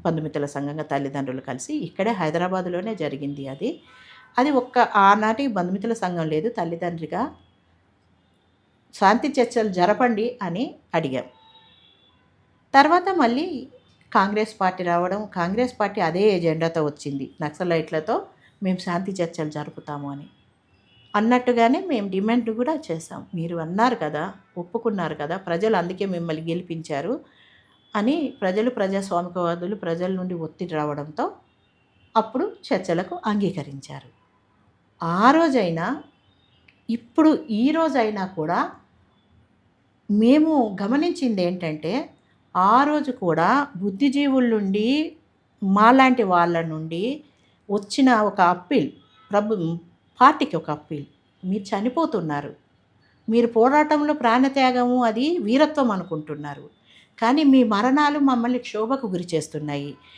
బంధుమిత్రుల సంఘంగా తల్లిదండ్రులు కలిసి ఇక్కడే హైదరాబాదులోనే జరిగింది అది. అది ఆనాటి బంధుమిత్రుల సంఘం లేదు. తల్లిదండ్రిగా శాంతి చర్చలు జరపండి అని అడిగాం. తర్వాత మళ్ళీ కాంగ్రెస్ పార్టీ రావడం, కాంగ్రెస్ పార్టీ అదే ఎజెండాతో వచ్చింది. నక్సలైట్లతో మేము శాంతి చర్చలు జరుపుతాము అని. అన్నట్టుగానే మేము డిమాండ్ కూడా చేశాం. మీరు అన్నారు కదా, ఒప్పుకున్నారు కదా, ప్రజలు అందుకే మిమ్మల్ని గెలిపించారు అని ప్రజాస్వామికవాదులు ప్రజల నుండి ఒత్తిడి రావడంతో అప్పుడు చర్చలకు అంగీకరించారు. ఆ రోజైనా ఇప్పుడు ఈ రోజైనా కూడా మేము గమనించింది ఏంటంటే, ఆ రోజు కూడా బుద్ధిజీవుల నుండి మాలాంటి వాళ్ళ నుండి వచ్చిన ఒక అప్పీల్, పార్టీకి ఒక అప్పీల్, మీరు చనిపోతున్నారు, మీరు పోరాటంలో ప్రాణత్యాగము అది వీరత్వం అనుకుంటున్నారు, కానీ మీ మరణాలు మమ్మల్ని క్షోభకు గురి చేస్తున్నాయి.